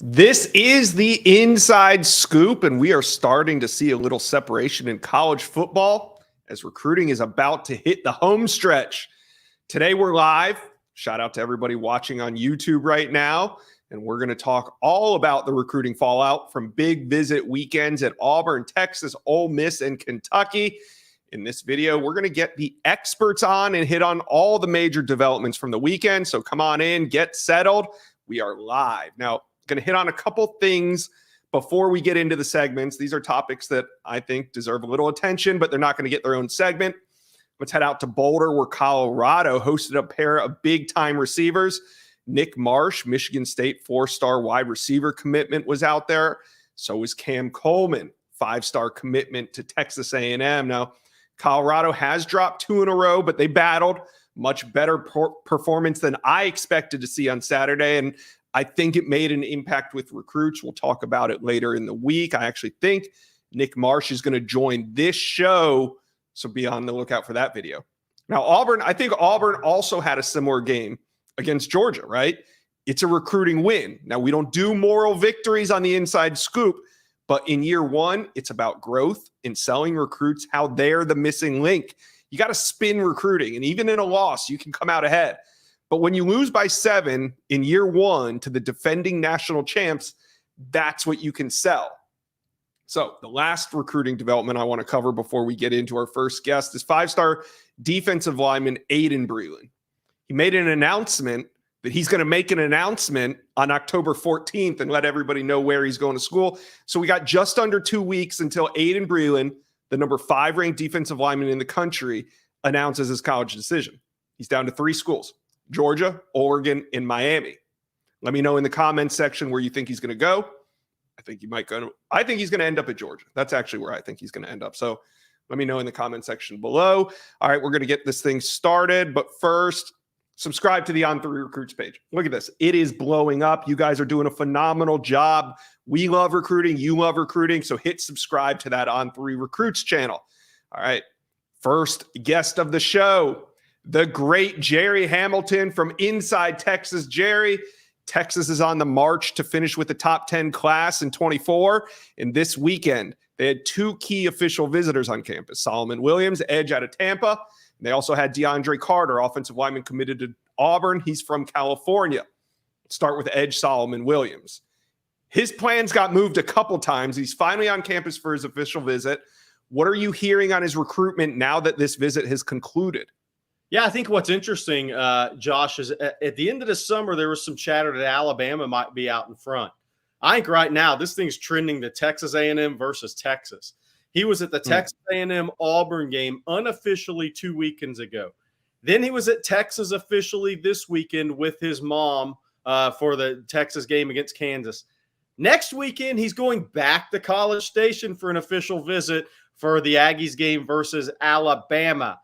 This is the inside scoop, and we are starting to see a little separation in college football as recruiting is about to hit the home stretch. Today we're live. Shout out to everybody watching on YouTube right now. And we're going to talk all about the recruiting fallout from big visit weekends at Auburn, Texas, Ole Miss, and Kentucky. In this video, we're going to get the experts on and hit on all the major developments from the weekend. So come on in, get settled. We are live. Now, going to hit on a couple things before we get into the segments. These are topics that I think deserve a little attention, but they're not going to get their own segment. Let's head out to Boulder, where Colorado hosted a pair of big-time receivers. Nick Marsh, Michigan State four-star wide receiver commitment, was out there. So was Cam Coleman, five-star commitment to Texas A&M. Now, Colorado has dropped two in a row, but they battled. Much better performance than I expected to see on Saturday, and I think it made an impact with recruits. We'll talk about it later in the week. I actually think Nick Marsh is going to join this show, so be on the lookout for that video. Now, I think Auburn also had a similar game against Georgia, right? It's a recruiting win. Now, we don't do moral victories on the inside scoop, but in year one, it's about growth and selling recruits how they're the missing link. You got to spin recruiting, and even in a loss, you can come out ahead. But when you lose by 7 in year one to the defending national champs, that's what you can sell. So the last recruiting development I want to cover before we get into our first guest is five-star defensive lineman Aiden Breland. He made an announcement that he's going to make an announcement on October 14th and let everybody know where he's going to school. So we got just under 2 weeks until Aiden Breland, the number 5 ranked defensive lineman in the country, announces his college decision. He's down to 3 schools: Georgia, Oregon, and Miami. Let me know in the comments section where you think he's going to go. I think he's going to end up at Georgia. That's actually where I think he's going to end up. So let me know in the comment section below. All right, we're going to get this thing started. But first, subscribe to the On3 Recruits page. Look at this. It is blowing up. You guys are doing a phenomenal job. We love recruiting. You love recruiting. So hit subscribe to that On3 Recruits channel. All right, first guest of the show, the great Jerry Hamilton from Inside Texas. Jerry, Texas is on the march to finish with the top 10 class in 24. And this weekend, they had 2 key official visitors on campus: Solomon Williams, edge out of Tampa. And they also had DeAndre Carter, offensive lineman committed to Auburn. He's from California. Let's start with edge Solomon Williams. His plans got moved a couple times. He's finally on campus for his official visit. What are you hearing on his recruitment now that this visit has concluded? Yeah, I think what's interesting, Josh, is at the end of the summer, there was some chatter that Alabama might be out in front. I think right now this thing's trending to Texas A&M versus Texas. He was at the Texas A&M Auburn game unofficially 2 weekends ago. Then he was at Texas officially this weekend with his mom for the Texas game against Kansas. Next weekend, he's going back to College Station for an official visit for the Aggies game versus Alabama.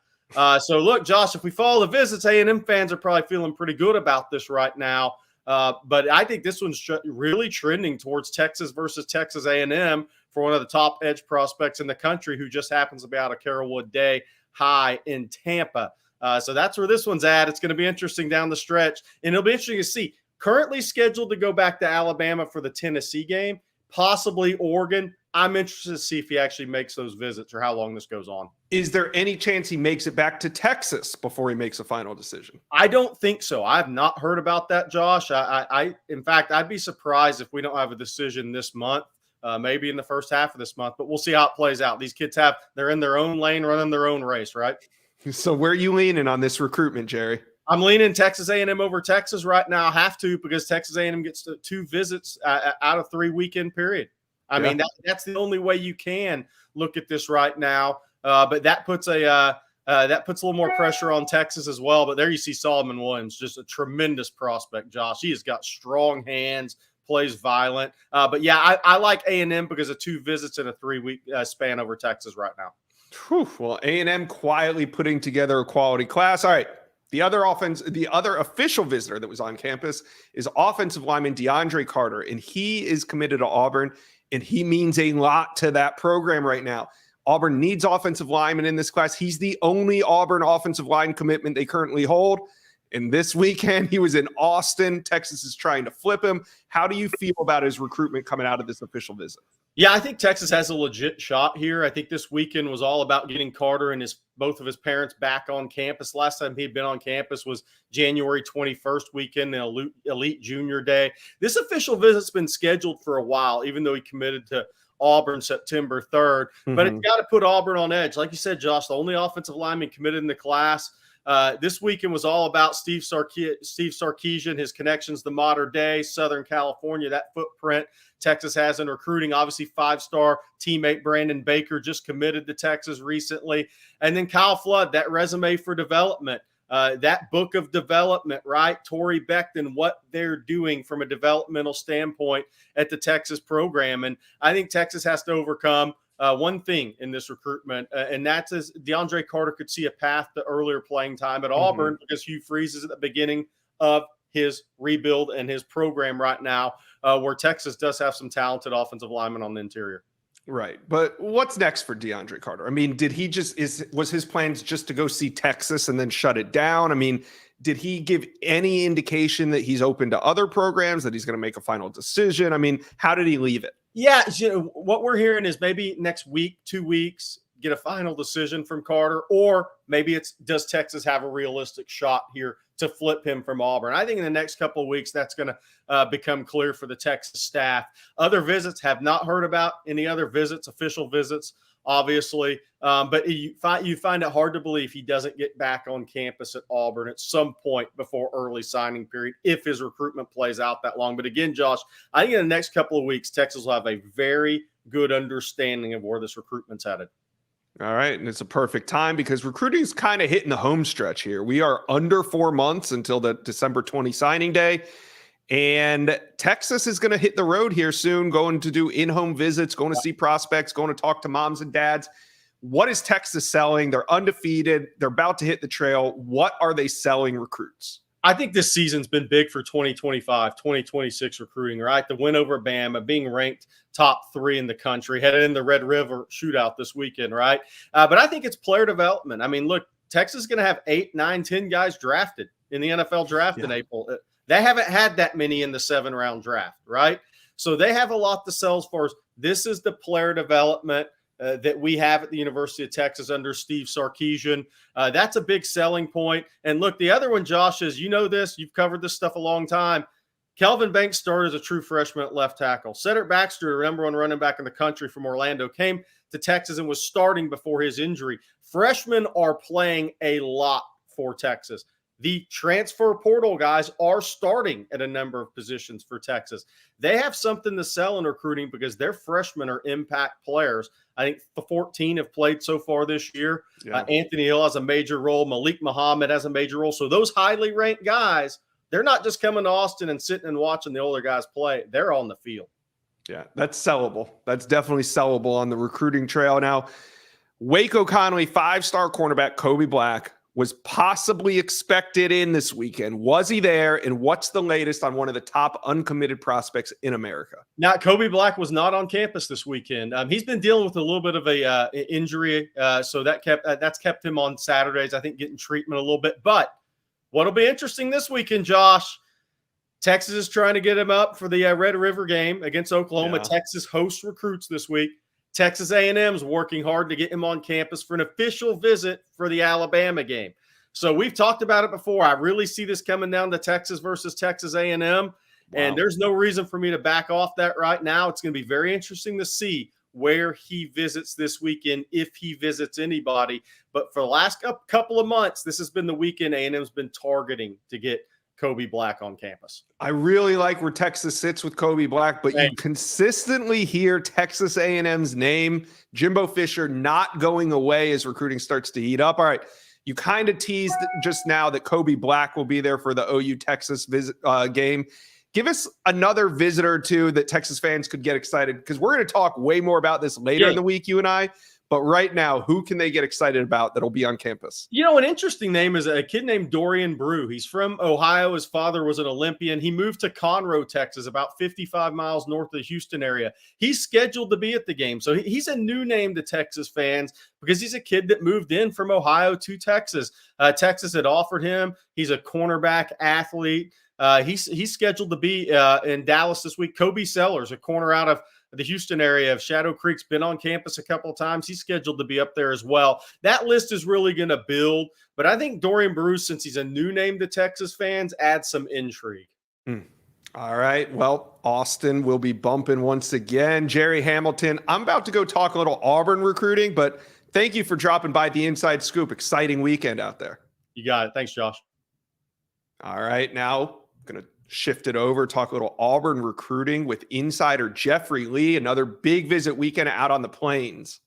So look, Josh, if we follow the visits, A&M fans are probably feeling pretty good about this right now. But I think this one's really trending towards Texas versus Texas A&M for one of the top edge prospects in the country, who just happens to be out of Carrollwood Day High in Tampa. So that's where this one's at. It's going to be interesting down the stretch, and it'll be interesting to see. Currently scheduled to go back to Alabama for the Tennessee game, possibly Oregon. I'm interested to see if he actually makes those visits or how long this goes on. Is there any chance he makes it back to Texas before he makes a final decision? I don't think so. I have not heard about that, Josh. In fact, I'd be surprised if we don't have a decision this month, maybe in the first half of this month, but we'll see how it plays out. These kids they're in their own lane, running their own race, right? So where are you leaning on this recruitment, Jerry? I'm leaning Texas A&M over Texas right now. I have to, because Texas A&M gets 2 visits out of 3 weekend period. I mean, that's the only way you can look at this right now. But that puts a little more pressure on Texas as well. But there you see Solomon Williams, just a tremendous prospect, Josh. He has got strong hands, plays violent. But yeah, I like A&M because of 2 visits in a 3-week span over Texas right now. Whew. Well, A&M quietly putting together a quality class. All right. The other official visitor that was on campus is offensive lineman DeAndre Carter, and he is committed to Auburn, and he means a lot to that program right now. Auburn needs offensive linemen in this class. He's the only Auburn offensive line commitment they currently hold. And this weekend, he was in Austin. Texas is trying to flip him. How do you feel about his recruitment coming out of this official visit? Yeah, I think Texas has a legit shot here. I think this weekend was all about getting Carter and both of his parents back on campus. Last time he'd been on campus was January 21st weekend, the Elite Junior Day. This official visit's been scheduled for a while, even though he committed to Auburn September 3rd. But it's got to put Auburn on edge. Like you said, Josh, the only offensive lineman committed in the class. This weekend was all about Steve Sarkisian, his connections to modern day, Southern California, that footprint Texas has in recruiting. Obviously, 5-star teammate Brandon Baker just committed to Texas recently. And then Kyle Flood, that resume for development, that book of development, right? Torrey Becton, what they're doing from a developmental standpoint at the Texas program. And I think Texas has to overcome one thing in this recruitment, and that's as DeAndre Carter could see a path to earlier playing time at Auburn because Hugh Freeze is at the beginning of his rebuild and his program right now, where Texas does have some talented offensive linemen on the interior. Right. But what's next for DeAndre Carter? I mean, did he was his plans just to go see Texas and then shut it down? I mean, did he give any indication that he's open to other programs, that he's going to make a final decision? I mean, how did he leave it? Yeah, what we're hearing is maybe next week, 2 weeks, get a final decision from Carter, or maybe it's does Texas have a realistic shot here to flip him from Auburn? I think in the next couple of weeks, that's going to become clear for the Texas staff. Other visits, have not heard about any other visits, official visits, obviously. But you find it hard to believe he doesn't get back on campus at Auburn at some point before early signing period if his recruitment plays out that long. But again, Josh, I think in the next couple of weeks, Texas will have a very good understanding of where this recruitment's headed. All right. And it's a perfect time because recruiting is kind of hitting the home stretch here. We are under 4 months until the December 20 signing day. And Texas is going to hit the road here soon, going to do in-home visits, going to see prospects, going to talk to moms and dads. What is Texas selling? They're undefeated. They're about to hit the trail. What are they selling recruits? I think this season's been big for 2025, 2026 recruiting, right? The win over Bama, being ranked top 3 in the country, headed in the Red River shootout this weekend, right? But I think it's player development. I mean, look, Texas is going to have 8, 9, 10 guys drafted in the NFL draft in April. They haven't had that many in the 7-round draft, right? So they have a lot to sell as far as this is the player development that we have at the University of Texas under Steve Sarkisian. That's a big selling point. And look, the other one, Josh, is, you know this, you've covered this stuff a long time. Kelvin Banks started as a true freshman at left tackle. Cedric Baxter, the number 1 running back in the country from Orlando, came to Texas and was starting before his injury. Freshmen are playing a lot for Texas. The transfer portal guys are starting at a number of positions for Texas. They have something to sell in recruiting because their freshmen are impact players. I think the 14 have played so far this year. Yeah. Anthony Hill has a major role. Malik Muhammad has a major role. So those highly ranked guys, they're not just coming to Austin and sitting and watching the older guys play. They're on the field. Yeah, that's sellable. That's definitely sellable on the recruiting trail. Now, Waco Connolly, 5-star cornerback Kobe Black, was possibly expected in this weekend. Was he there? And what's the latest on one of the top uncommitted prospects in America? Now, Kobe Black was not on campus this weekend. He's been dealing with a little bit of a injury, so that's kept him on Saturdays, I think, getting treatment a little bit. But what'll be interesting this weekend, Josh, Texas is trying to get him up for the Red River game against Oklahoma. Yeah. Texas hosts recruits this week. Texas A&M is working hard to get him on campus for an official visit for the Alabama game. So we've talked about it before. I really see this coming down to Texas versus Texas A&M, and there's no reason for me to back off that right now. It's going to be very interesting to see where he visits this weekend, if he visits anybody. But for the last couple of months, this has been the weekend A&M's been targeting to get Kobe Black on campus. I really like where Texas sits with Kobe Black, but you consistently hear Texas A&M's name, Jimbo Fisher, not going away as recruiting starts to heat up. All right, you kind of teased just now that Kobe Black will be there for the OU Texas game. Give us another visitor or two that Texas fans could get excited, because we're going to talk way more about this later in the week, you and I. But right now, who can they get excited about that'll be on campus? An interesting name is a kid named Dorian Brew. He's from Ohio. His father was an Olympian. He moved to Conroe, Texas, about 55 miles north of the Houston area. He's scheduled to be at the game. So he's a new name to Texas fans because he's a kid that moved in from Ohio to Texas. Texas had offered him. He's a cornerback athlete. He's scheduled to be in Dallas this week. Kobe Sellers, a corner out of the Houston area of Shadow Creek's been on campus a couple of times. He's scheduled to be up there as well. That list is really going to build, but I think Dorian Bruce, since he's a new name to Texas fans, adds some intrigue. All right. Well, Austin will be bumping once again. Jerry Hamilton, I'm about to go talk a little Auburn recruiting, but thank you for dropping by the Inside Scoop. Exciting weekend out there. You got it. Thanks, Josh. All right. Now I'm going to shift it over, talk a little Auburn recruiting with insider Jeffrey Lee. Another big visit weekend out on the plains.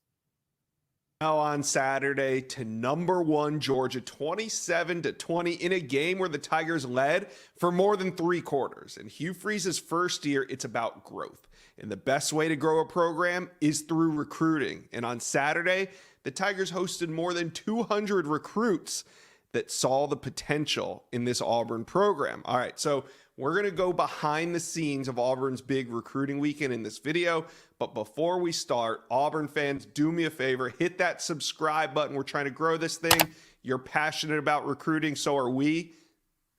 Now on Saturday to number 1 Georgia, 27-20 in a game where the Tigers led for more than 3 quarters. In Hugh Freeze's first year, it's about growth. And the best way to grow a program is through recruiting. And on Saturday, the Tigers hosted more than 200 recruits that saw the potential in this Auburn program. All right, so we're going to go behind the scenes of Auburn's big recruiting weekend in this video. But before we start, Auburn fans, do me a favor, hit that subscribe button. We're trying to grow this thing. You're passionate about recruiting, so are we.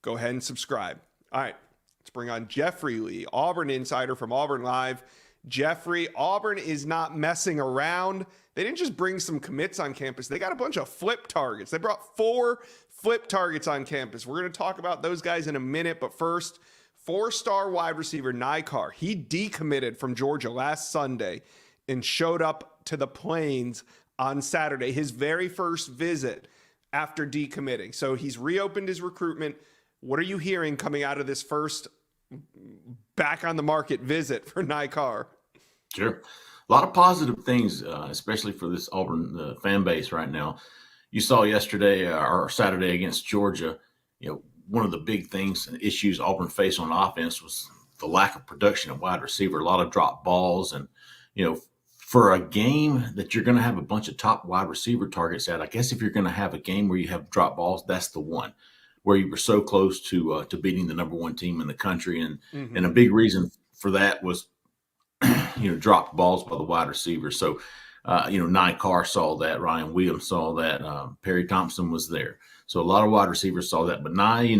Go ahead and subscribe. All right, let's bring on Jeffrey Lee, Auburn insider from Auburn Live. Jeffrey, Auburn is not messing around. They didn't just bring some commits on campus. They got a bunch of flip targets. They brought 4 flip targets on campus. We're going to talk about those guys in a minute. But first, 4-star wide receiver Nikar. He decommitted from Georgia last Sunday and showed up to the Plains on Saturday, his very first visit after decommitting. So he's reopened his recruitment. What are you hearing coming out of this first back on the market visit for Nikar? Sure. A lot of positive things, especially for this Auburn fan base right now. You saw yesterday or Saturday against Georgia, one of the big things and issues Auburn faced on offense was the lack of production at wide receiver, a lot of drop balls. And, for a game that you're going to have a bunch of top wide receiver targets at, I guess if you're going to have a game where you have drop balls, that's the one where you were so close to beating the number 1 team in the country. And a big reason for that was, dropped balls by the wide receivers. So, Nikar saw that, Ryan Williams saw that, Perry Thompson was there. So a lot of wide receivers saw that. But Nye,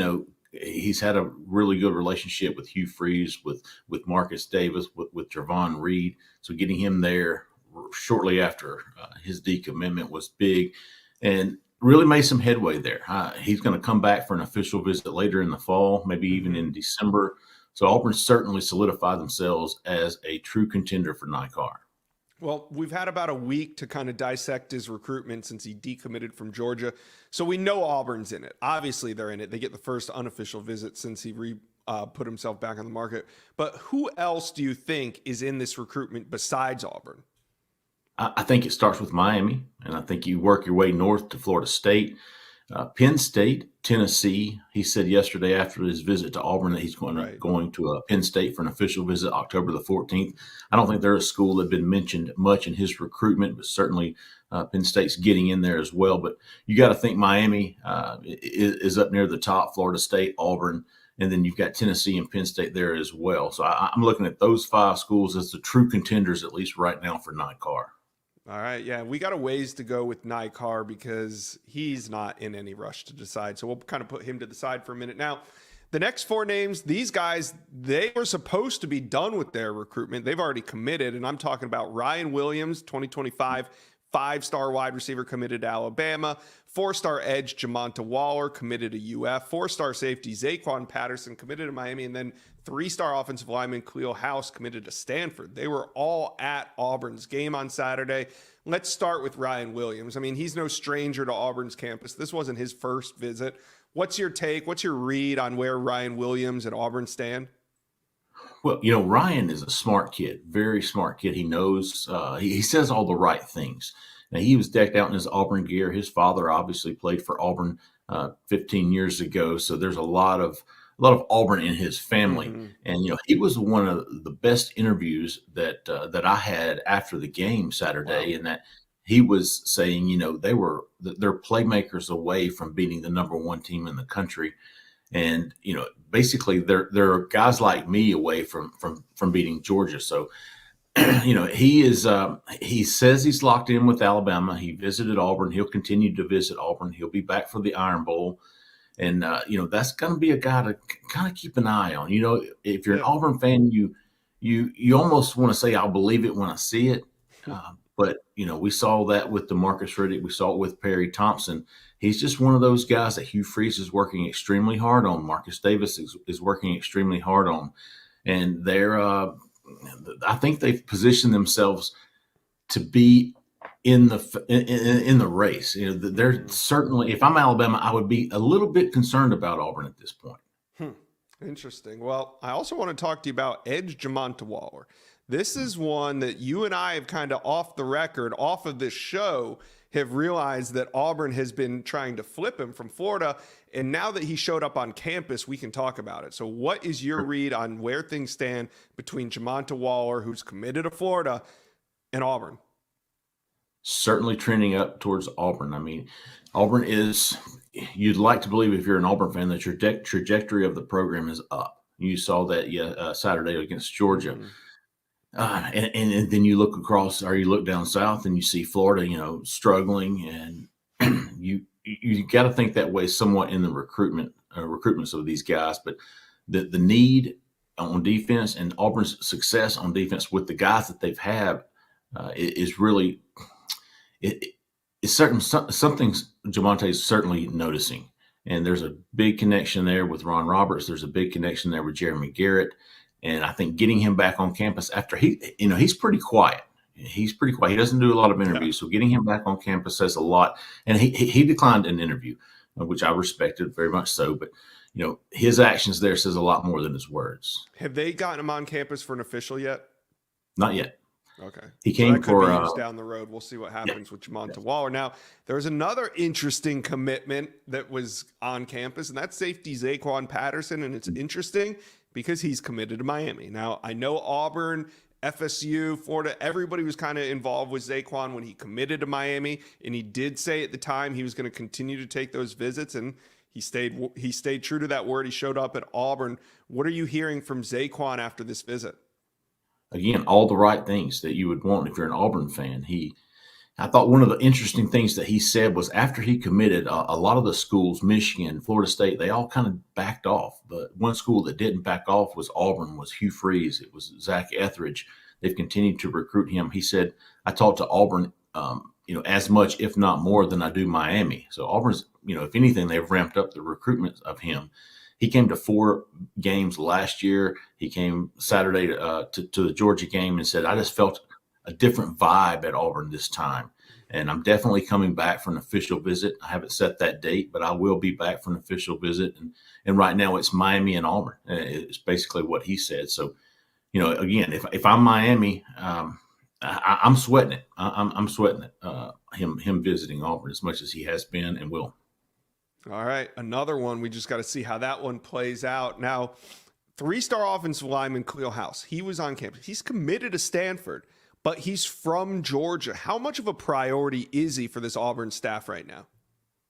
he's had a really good relationship with Hugh Freeze, with Marcus Davis, with Javon Reed. So getting him there shortly after his decommitment was big and really made some headway there. He's going to come back for an official visit later in the fall, maybe even in December. So Auburn certainly solidified themselves as a true contender for Nikar. Well, we've had about a week to kind of dissect his recruitment since he decommitted from Georgia. So we know Auburn's in it. Obviously, they're in it. They get the first unofficial visit since he put himself back on the market. But who else do you think is in this recruitment besides Auburn? I think it starts with Miami, and I think you work your way north to Florida State. Penn State, Tennessee. He said yesterday after his visit to Auburn that he's going to Penn State for an official visit October the 14th. I don't think they're a school that had been mentioned much in his recruitment, but certainly Penn State's getting in there as well. But you got to think Miami is up near the top, Florida State, Auburn, and then you've got Tennessee and Penn State there as well. So I'm looking at those 5 schools as the true contenders, at least right now, for Nikar. All right. Yeah, we got a ways to go with Nikar because he's not in any rush to decide. So we'll kind of put him to the side for a minute. Now, the next 4 names, these guys, they were supposed to be done with their recruitment. They've already committed. And I'm talking about Ryan Williams, 2025, 5-star wide receiver committed to Alabama, 4-star edge Jamonta Waller committed to UF, 4-star safety Zaquan Patterson committed to Miami, and then 3-star offensive lineman Khalil House committed to Stanford. They were all at Auburn's game on Saturday. Let's start with Ryan Williams. I mean, he's no stranger to Auburn's campus. This wasn't his first visit. What's your take? What's your read on where Ryan Williams and Auburn stand? Well, Ryan is a smart kid, very smart kid. He knows, he says all the right things. Now, he was decked out in his Auburn gear. His father obviously played for Auburn 15 years ago. So there's a lot of Auburn in his family. Mm-hmm. And, he was one of the best interviews that I had after the game Saturday. Wow. And that he was saying, they're playmakers away from beating the number one team in the country. And, basically they're guys like me away from beating Georgia. So, he says he's locked in with Alabama. He visited Auburn. He'll continue to visit Auburn. He'll be back for the Iron Bowl. And, that's going to be a guy to kind of keep an eye on. If you're an Auburn fan, you almost want to say, I'll believe it when I see it. But, we saw that with DeMarcus Riddick. We saw it with Perry Thompson. He's just one of those guys that Hugh Freeze is working extremely hard on. Marcus Davis is working extremely hard on. And I think they've positioned themselves to be in the race. They're certainly, if I'm Alabama, I would be a little bit concerned about Auburn at this point. Interesting. Well, I also want to talk to you about Edge Jamonta Waller. This is one that you and I have kind of off the record, off of this show, have realized that Auburn has been trying to flip him from Florida. And now that he showed up on campus, we can talk about it. So what is your read on where things stand between Jamonta Waller, who's committed to Florida, and Auburn? Certainly trending up towards Auburn. I mean, Auburn is, you'd like to believe if you're an Auburn fan that your trajectory of the program is up. You saw that Saturday against Georgia. Mm-hmm. And then you look across, or you look down south, and you see Florida, struggling, and you got to think that way somewhat in the recruitments of these guys. But the need on defense and Auburn's success on defense with the guys that they've had is really it's certain something Jamonta is certainly noticing. And there's a big connection there with Ron Roberts. There's a big connection there with Jeremy Garrett. And I think getting him back on campus after he's pretty quiet. He's pretty quiet. He doesn't do a lot of interviews. So getting him back on campus says a lot. And he declined an interview, which I respected very much so. But, his actions there says a lot more than his words. Have they gotten him on campus for an official yet? Not yet. Okay. He came for down the road. We'll see what happens with Jamonta Waller. Now, there's another interesting commitment that was on campus, and that's safety Zaquan Patterson. And it's interesting because he's committed to Miami. Now, I know Auburn, FSU, Florida, everybody was kind of involved with Zaquan when he committed to Miami, and he did say at the time he was going to continue to take those visits, and he stayed true to that word. He showed up at Auburn. What are you hearing from Zaquan after this visit? Again, all the right things that you would want if you're an Auburn fan. I thought one of the interesting things that he said was after he committed, a lot of the schools, Michigan, Florida State, they all kind of backed off. But one school that didn't back off was Auburn, was Hugh Freeze. It was Zach Etheridge. They've continued to recruit him. He said, I talked to Auburn, as much, if not more, than I do Miami. So Auburn's, if anything, they've ramped up the recruitment of him. He came to 4 games last year. He came Saturday to the Georgia game and said, I just felt a different vibe at Auburn this time. And I'm definitely coming back for an official visit. I haven't set that date, but I will be back for an official visit. And right now it's Miami and Auburn. It's basically what he said. So, again, if I'm Miami, I'm sweating it. I'm sweating it, him visiting Auburn as much as he has been and will. All right, another one. We just got to see how that one plays out. Now, 3-star offensive lineman Khalil House, he was on campus. He's committed to Stanford, but he's from Georgia. How much of a priority is he for this Auburn staff right now?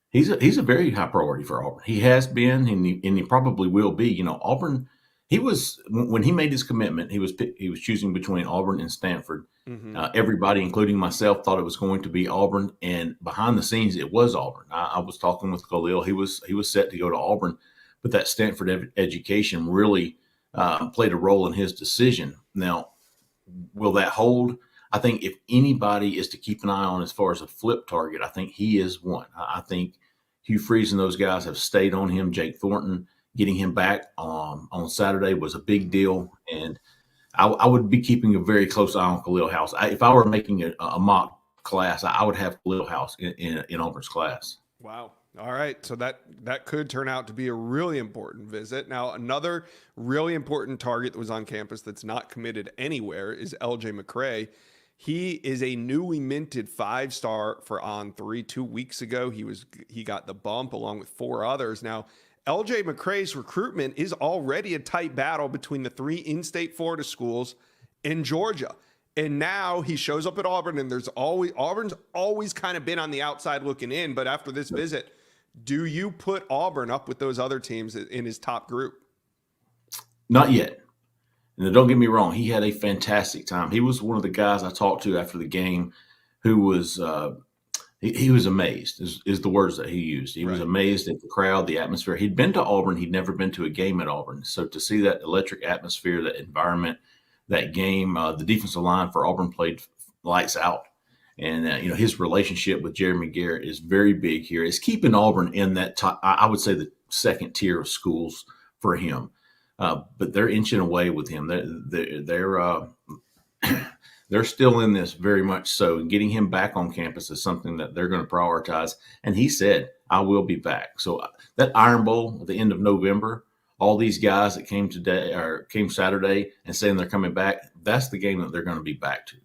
He's a very high priority for Auburn. He has been, and he probably will be. Auburn. He was, when he made his commitment, he was choosing between Auburn and Stanford. Mm-hmm. Everybody, including myself, thought it was going to be Auburn, and behind the scenes, it was Auburn. I was talking with Khalil. He was set to go to Auburn, but that Stanford education really played a role in his decision. Now, will that hold? I think if anybody is to keep an eye on as far as a flip target, I think he is one. I think Hugh Freeze and those guys have stayed on him. Jake Thornton, getting him back on Saturday was a big deal, and I would be keeping a very close eye on Khalil House. If I were making a mock class, I would have Khalil House in Auburn's class. Wow. All right. So that could turn out to be a really important visit. Now, another really important target that was on campus that's not committed anywhere is LJ McCray. He is a newly minted 5-star for On3. 2 weeks ago, he got the bump along with 4 others. Now, LJ McCray's recruitment is already a tight battle between the 3 in-state Florida schools and Georgia. And now he shows up at Auburn, and Auburn's always kind of been on the outside looking in. But after this visit, do you put Auburn up with those other teams in his top group? Not yet. And don't get me wrong, he had a fantastic time. He was one of the guys I talked to after the game who was he was amazed, is the words that he used. He was amazed at the crowd, the atmosphere. He'd been to Auburn. He'd never been to a game at Auburn. So to see that electric atmosphere, that environment, that game, the defensive line for Auburn played lights out. And, his relationship with Jeremy Garrett is very big here. It's keeping Auburn in that top, I would say the second tier of schools for him. But they're inching away with him. They're still in this very much so. Getting him back on campus is something that they're going to prioritize. And he said, I will be back. So that Iron Bowl at the end of November, all these guys that came Saturday and saying they're coming back, that's the game that they're going to be back to.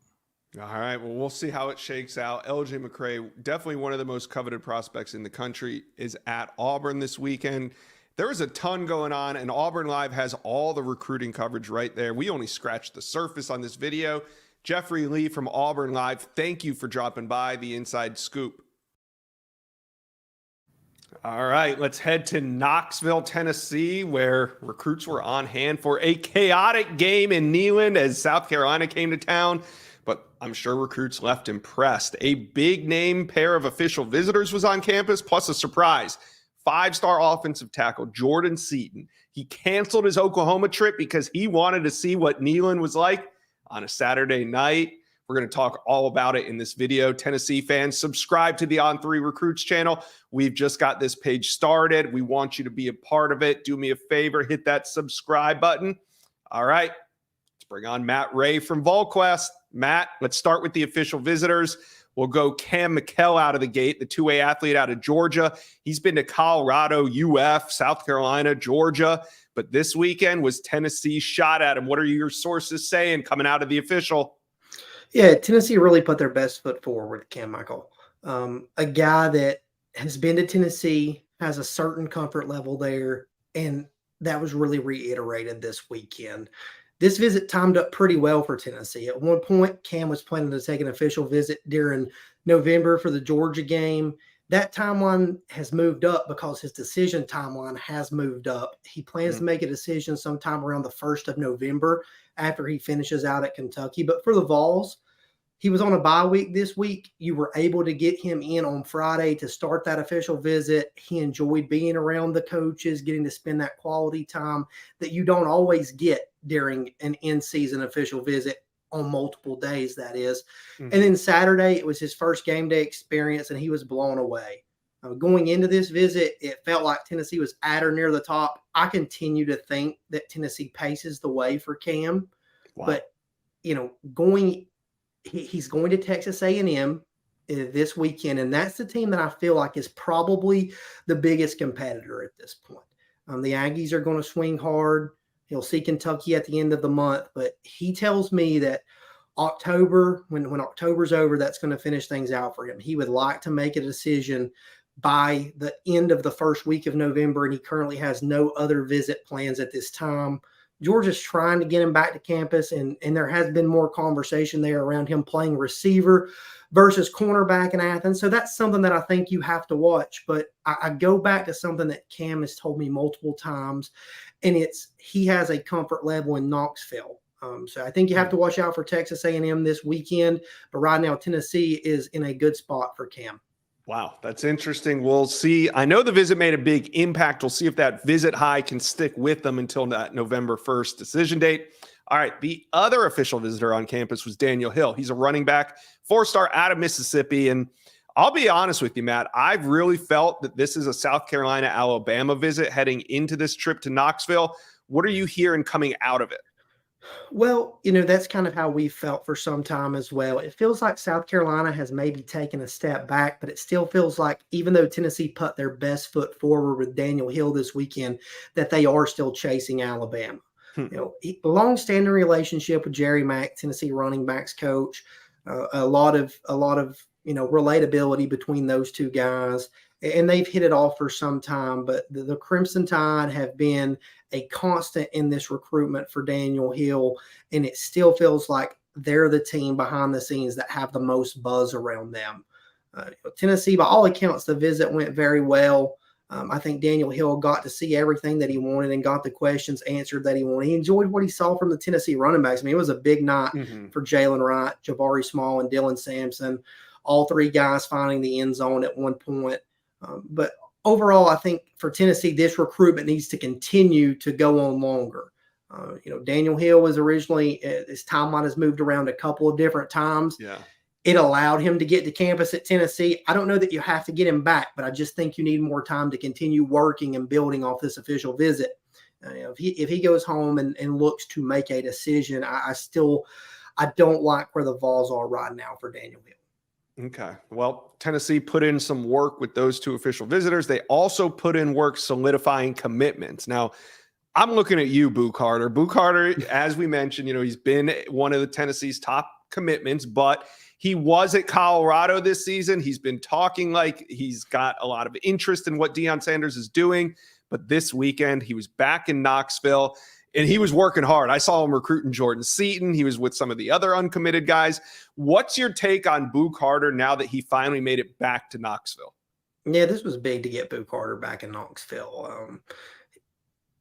All right. Well, we'll see how it shakes out. LJ McCray, definitely one of the most coveted prospects in the country, is at Auburn this weekend. There is a ton going on, and Auburn Live has all the recruiting coverage right there. We only scratched the surface on this video. Jeffrey Lee from Auburn Live, thank you for dropping by the Inside Scoop. All right, let's head to Knoxville, Tennessee, where recruits were on hand for a chaotic game in Neyland as South Carolina came to town. But I'm sure recruits left impressed. A big name pair of official visitors was on campus, plus a surprise. 5-star offensive tackle Jordan Seaton. He canceled his Oklahoma trip because he wanted to see what Neyland was like on a Saturday night. We're going to talk all about it in this video. Tennessee fans, subscribe to the On3 Recruits channel. We've just got this page started. We want you to be a part of it. Do me a favor, hit that subscribe button. All right, let's bring on Matt Ray from VolQuest. Matt, let's start with the official visitors. We'll go Cam McKell out of the gate, the two-way athlete out of Georgia. He's been to Colorado, UF, South Carolina, Georgia. But this weekend was Tennessee shot at him. What are your sources saying coming out of the official? Yeah, Tennessee really put their best foot forward with Cam McKell. A guy that has been to Tennessee, has a certain comfort level there, and that was really reiterated this weekend. This visit timed up pretty well for Tennessee. At one point, Cam was planning to take an official visit during November for the Georgia game. That timeline has moved up because his decision timeline has moved up. He plans to make a decision sometime around the 1st of November after he finishes out at Kentucky. But for the Vols, he was on a bye week this week. You were able to get him in on Friday to start that official visit. He enjoyed being around the coaches, getting to spend that quality time that you don't always get during an in-season official visit on multiple days, that is. And then Saturday, it was his first game day experience, and he was blown away. Going into this visit, it felt like Tennessee was at or near the top. I continue to think that Tennessee paces the way for Cam. Wow. But, he's going to Texas A&M this weekend, and that's the team that I feel like is probably the biggest competitor at this point. The Aggies are going to swing hard. He'll see Kentucky at the end of the month, but he tells me that October, when October's over, that's going to finish things out for him. He would like to make a decision by the end of the first week of November, and he currently has no other visit plans at this time. Georgia's trying to get him back to campus, and there has been more conversation there around him playing receiver versus cornerback in Athens. So that's something that I think you have to watch. But I go back to something that Cam has told me multiple times, and he has a comfort level in Knoxville. So I think you have to watch out for Texas A&M this weekend. But right now, Tennessee is in a good spot for Cam. Wow, that's interesting. We'll see. I know the visit made a big impact. We'll see if that visit high can stick with them until that November 1st decision date. All right, the other official visitor on campus was Daniel Hill. He's a running back, 4-star out of Mississippi. And I'll be honest with you, Matt, I've really felt that this is a South Carolina-Alabama visit heading into this trip to Knoxville. What are you hearing coming out of it? Well, that's kind of how we felt for some time as well. It feels like South Carolina has maybe taken a step back, but it still feels like even though Tennessee put their best foot forward with Daniel Hill this weekend, that they are still chasing Alabama. Long-standing relationship with Jerry Mack, Tennessee running backs coach, a lot of relatability between those two guys. And they've hit it off for some time, but the Crimson Tide have been a constant in this recruitment for Daniel Hill, and it still feels like they're the team behind the scenes that have the most buzz around them. Tennessee, by all accounts, the visit went very well. I think Daniel Hill got to see everything that he wanted and got the questions answered that he wanted. He enjoyed what he saw from the Tennessee running backs. I mean, it was a big night for Jalen Wright, Jabari Small, and Dylan Sampson. All three guys finding the end zone at one point. But overall, I think for Tennessee, this recruitment needs to continue to go on longer. Daniel Hill was originally, his timeline has moved around a couple of different times. Yeah. It allowed him to get to campus at Tennessee. I don't know that you have to get him back, but I just think you need more time to continue working and building off this official visit. If he goes home and looks to make a decision, I don't like where the Vols are right now for Daniel Hill. Okay. Well, Tennessee put in some work with those two official visitors. They also put in work solidifying commitments. Now, I'm looking at you, Boo Carter. Boo Carter, as we mentioned, he's been one of the Tennessee's top commitments, but he was at Colorado this season. He's been talking like he's got a lot of interest in what Deion Sanders is doing. But this weekend, he was back in Knoxville, and he was working hard. I saw him recruiting Jordan Seaton. He was with some of the other uncommitted guys. What's your take on Boo Carter now that he finally made it back to Knoxville? Yeah, this was big to get Boo Carter back in Knoxville.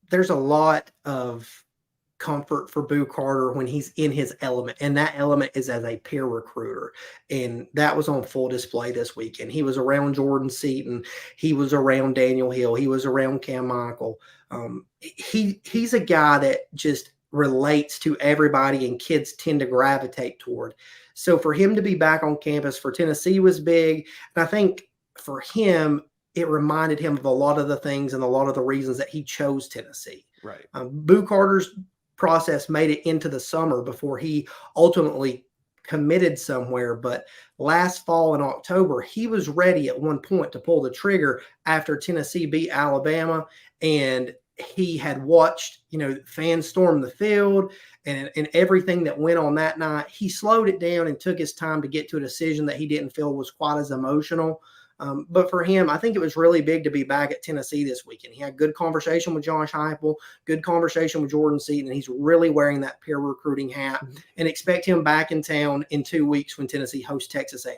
There's a lot of comfort for Boo Carter when he's in his element, and that element is as a peer recruiter, and that was on full display this weekend. He was around Jordan Seaton, he was around Daniel Hill, he was around Cam Michael. He's a guy that just relates to everybody, and kids tend to gravitate toward. So for him to be back on campus for Tennessee was big, and I think for him it reminded him of a lot of the things and a lot of the reasons that he chose Tennessee. Right. Boo Carter's process made it into the summer before he ultimately committed somewhere. But last fall in October, he was ready at one point to pull the trigger after Tennessee beat Alabama. And he had watched, fans storm the field and everything that went on that night. He slowed it down and took his time to get to a decision that he didn't feel was quite as emotional. But for him, I think it was really big to be back at Tennessee this weekend. He had good conversation with Josh Heupel, good conversation with Jordan Seaton, and he's really wearing that peer recruiting hat. And expect him back in town in 2 weeks when Tennessee hosts Texas A&M.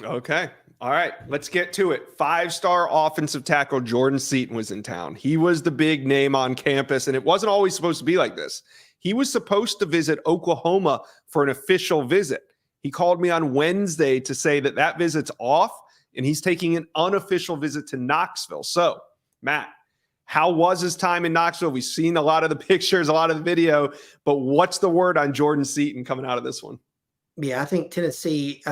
Okay. All right. Let's get to it. 5-star offensive tackle Jordan Seaton was in town. He was the big name on campus, and it wasn't always supposed to be like this. He was supposed to visit Oklahoma for an official visit. He called me on Wednesday to say that visit's off, and he's taking an unofficial visit to Knoxville. So, Matt, how was his time in Knoxville? We've seen a lot of the pictures, a lot of the video, but what's the word on Jordan Seaton coming out of this one? Yeah, I think Tennessee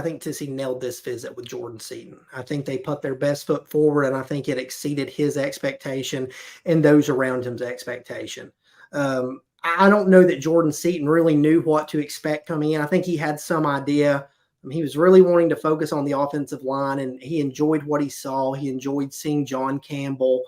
nailed this visit with Jordan Seaton. I think they put their best foot forward, and I think it exceeded his expectation and those around him's expectation. I don't know that Jordan Seaton really knew what to expect coming in. I think he had some idea. He was really wanting to focus on the offensive line, and he enjoyed what he saw. He enjoyed seeing John Campbell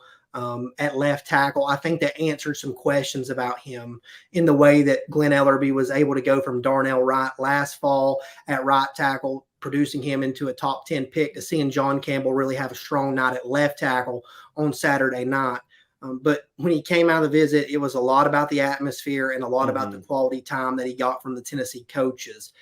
at left tackle. I think that answered some questions about him in the way that Glenn Ellerby was able to go from Darnell Wright last fall at right tackle, producing him into a top 10 pick, to seeing John Campbell really have a strong night at left tackle on Saturday night. But when he came out of the visit, it was a lot about the atmosphere and a lot about the quality time that he got from the Tennessee coaches.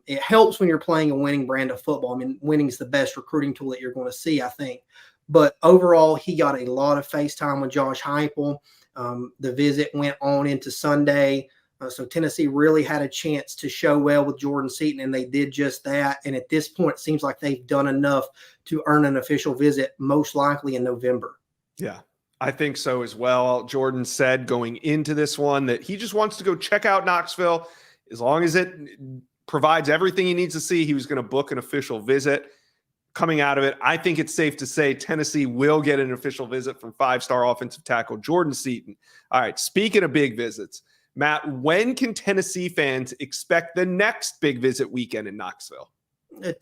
It helps when you're playing a winning brand of football. I mean, winning is the best recruiting tool that you're going to see, I think. But overall, he got a lot of face time with Josh Heupel. The visit went on into Sunday. So Tennessee really had a chance to show well with Jordan Seaton, and they did just that. And at this point, it seems like they've done enough to earn an official visit, most likely in November. Yeah, I think so as well. Jordan said going into this one that he just wants to go check out Knoxville. As long as it provides everything he needs to see, he was going to book an official visit. Coming out of it, I think it's safe to say Tennessee will get an official visit from 5-star offensive tackle Jordan Seaton. All right, speaking of big visits, Matt, when can Tennessee fans expect the next big visit weekend in Knoxville?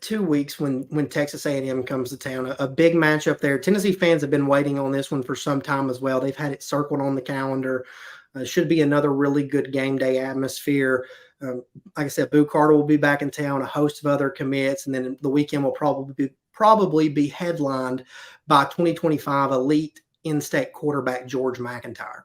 2 weeks when Texas A&M comes to town. A big matchup there. Tennessee fans have been waiting on this one for some time as well. They've had it circled on the calendar. Should be another really good game day atmosphere. Like I said, Boo Carter will be back in town, a host of other commits, and then the weekend will probably be headlined by 2025 elite in-state quarterback George McIntyre.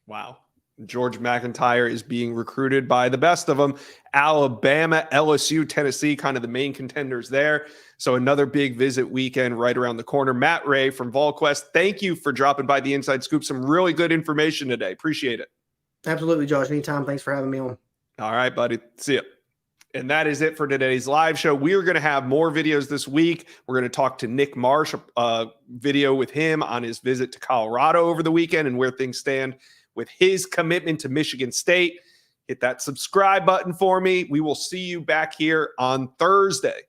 Wow. George McIntyre is being recruited by the best of them. Alabama, LSU, Tennessee, kind of the main contenders there. So another big visit weekend right around the corner. Matt Ray from VolQuest, thank you for dropping by the Inside Scoop. Some really good information today. Appreciate it. Absolutely, Josh. Anytime. Thanks for having me on. All right, buddy. See ya. And that is it for today's live show. We are going to have more videos this week. We're going to talk to Nick Marsh, a video with him on his visit to Colorado over the weekend and where things stand with his commitment to Michigan State. Hit that subscribe button for me. We will see you back here on Thursday.